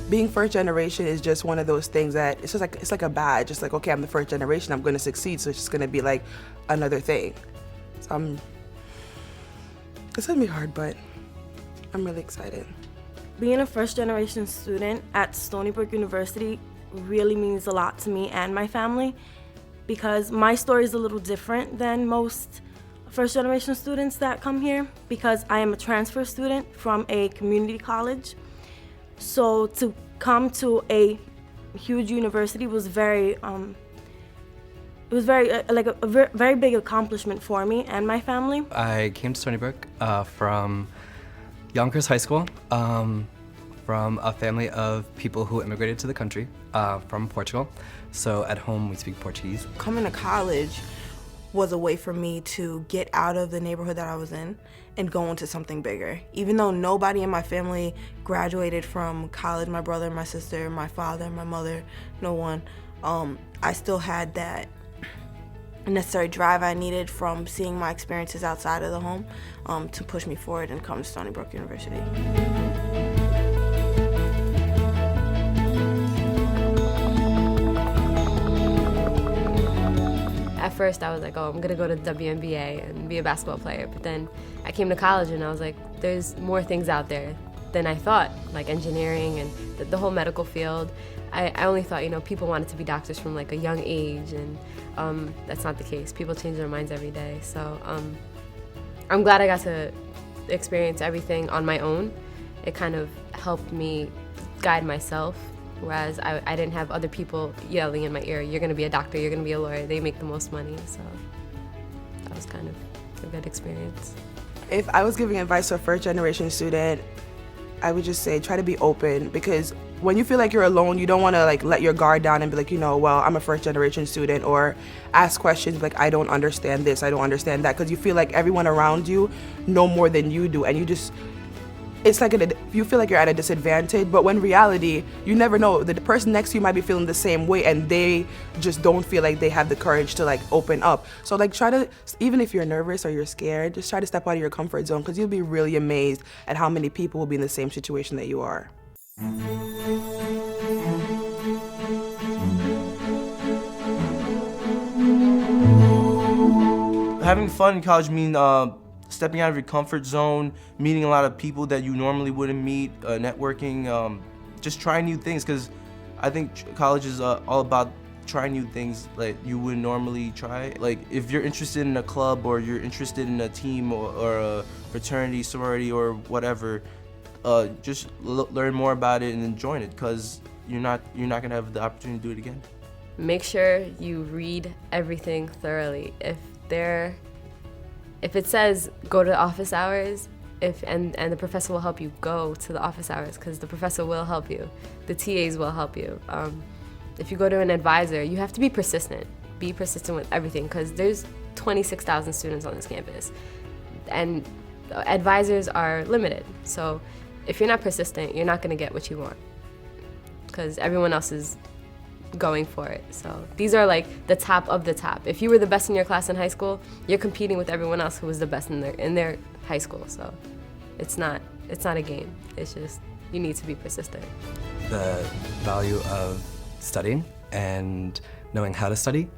Being first generation is just one of those things that it's like a badge. It's like, okay, I'm the first generation, I'm going to succeed, so it's just going to be like another thing. So it's going to be hard, but I'm really excited. Being a first generation student at Stony Brook University really means a lot to me and my family, because my story is a little different than most first generation students that come here, because I am a transfer student from a community college. So to come to a huge university was very very big accomplishment for me and my family. I came to Stony Brook from Yonkers High School, from a family of people who immigrated to the country from Portugal. So at home we speak Portuguese. Coming to college was a way for me to get out of the neighborhood that I was in and go into something bigger. Even though nobody in my family graduated from college, my brother, my sister, my father, my mother, no one, I still had that necessary drive I needed from seeing my experiences outside of the home to push me forward and come to Stony Brook University. At first I was like, oh, I'm gonna go to the WNBA and be a basketball player. But then I came to college and I was like, there's more things out there than I thought, like engineering and the whole medical field. I only thought, people wanted to be doctors from like a young age, and that's not the case. People change their minds every day. So I'm glad I got to experience everything on my own. It kind of helped me guide myself. Whereas I didn't have other people yelling in my ear, you're gonna be a doctor, you're gonna be a lawyer, they make the most money, so that was kind of a good experience. If I was giving advice to a first generation student, I would just say try to be open, because when you feel like you're alone, you don't wanna like let your guard down and be like, well, I'm a first generation student, or ask questions like, I don't understand this, I don't understand that, because you feel like everyone around you know more than you do, and it's like you feel like you're at a disadvantage, but when in reality, you never know. The person next to you might be feeling the same way, and they just don't feel like they have the courage to like open up. So like try to, even if you're nervous or you're scared, just try to step out of your comfort zone, because you'll be really amazed at how many people will be in the same situation that you are. Having fun in college means stepping out of your comfort zone, meeting a lot of people that you normally wouldn't meet, networking, just trying new things, because I think college is all about trying new things that you wouldn't normally try. Like if you're interested in a club, or you're interested in a team, or a fraternity, sorority, or whatever, just learn more about it and then join it, because you're not gonna have the opportunity to do it again. Make sure you read everything thoroughly. If it says go to office hours, and the professor will help you, go to the office hours, because the professor will help you. The TAs will help you. If you go to an advisor, you have to be persistent. Be persistent with everything, because there's 26,000 students on this campus, and advisors are limited. So if you're not persistent, you're not going to get what you want, because everyone else is going for it. So these are like the top of the top. If you were the best in your class in high school, you're competing with everyone else who was the best in their high school. So it's not a game. It's just you need to be persistent. The value of studying and knowing how to study,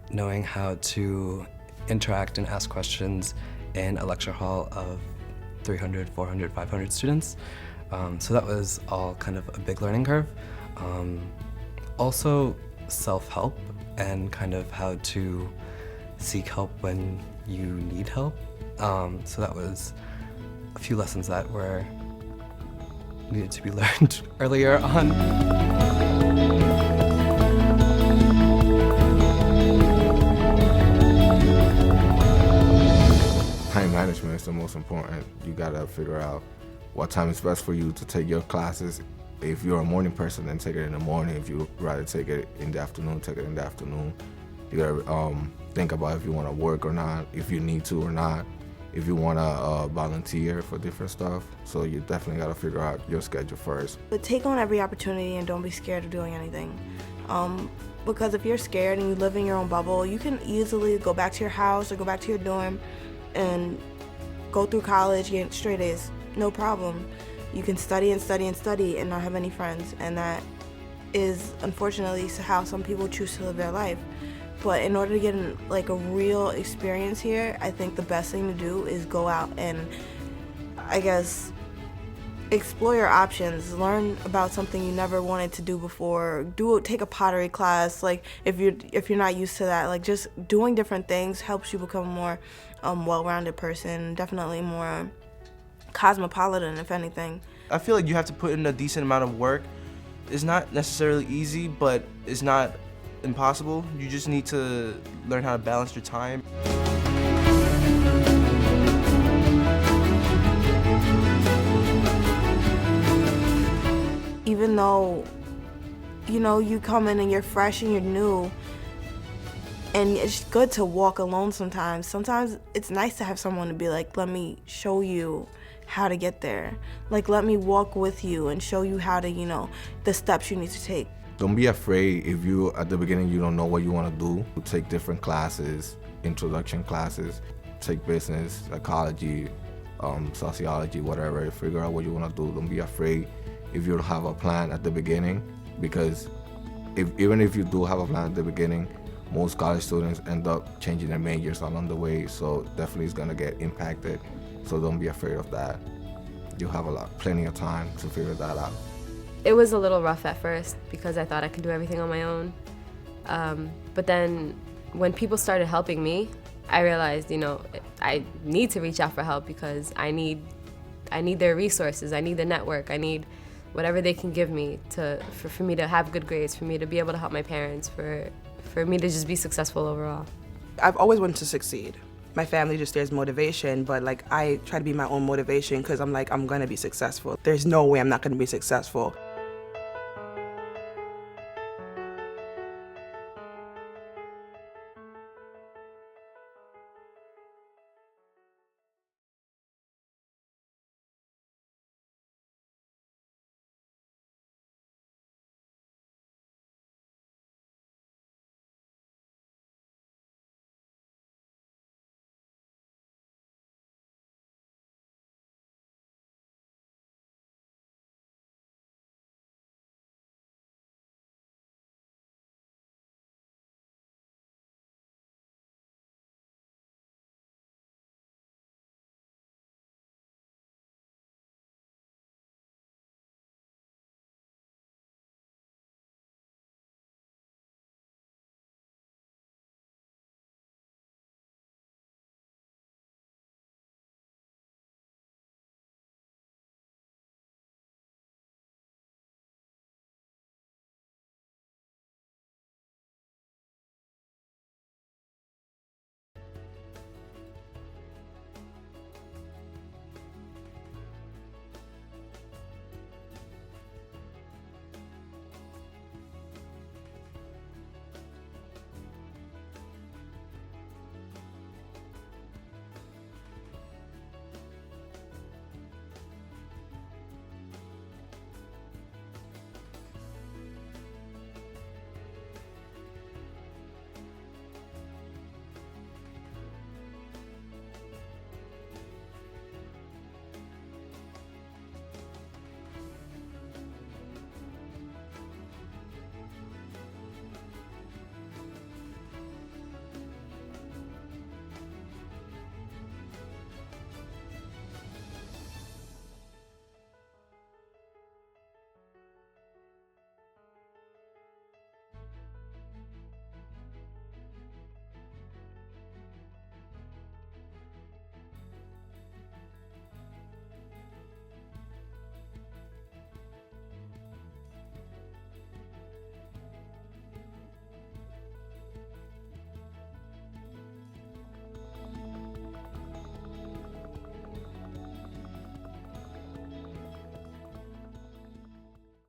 knowing how to interact and ask questions in a lecture hall of 300, 400, 500 students. So that was all kind of a big learning curve. Also self-help, and kind of how to seek help when you need help. So that was a few lessons that were needed to be learned earlier on. Time management is the most important. You gotta figure out what time is best for you to take your classes If you're a morning person, then take it in the morning. If you rather take it in the afternoon, take it in the afternoon. You gotta think about if you want to work or not, if you need to or not, if you want to volunteer for different stuff. So you definitely gotta figure out your schedule first. But take on every opportunity and don't be scared of doing anything. Because if you're scared and you live in your own bubble, you can easily go back to your house or go back to your dorm and go through college, get straight A's, no problem. You can study and study and study and not have any friends, and that is unfortunately how some people choose to live their life. But in order to get a real experience here, I think the best thing to do is go out and, I guess, explore your options, learn about something you never wanted to do before, take a pottery class, if you're not used to that, just doing different things helps you become a more well-rounded person, definitely more cosmopolitan, if anything. I feel like you have to put in a decent amount of work. It's not necessarily easy, but it's not impossible. You just need to learn how to balance your time. Even though, you come in and you're fresh and you're new, and it's good to walk alone sometimes. Sometimes it's nice to have someone to be like, let me show you how to get there. Let me walk with you and show you how to, the steps you need to take. Don't be afraid if you, at the beginning, you don't know what you want to do. Take different classes, introduction classes, take business, psychology, sociology, whatever. Figure out what you want to do. Don't be afraid if you don't have a plan at the beginning, because even if you do have a plan at the beginning, most college students end up changing their majors along the way, so definitely it's going to get impacted. So don't be afraid of that. You have plenty of time to figure that out. It was a little rough at first because I thought I could do everything on my own. But then when people started helping me, I realized, I need to reach out for help because I need their resources. I need the network. I need whatever they can give me for me to have good grades, for me to be able to help my parents, for me to just be successful overall. I've always wanted to succeed. My family just there's motivation, but I try to be my own motivation because I'm I'm gonna be successful. There's no way I'm not gonna be successful.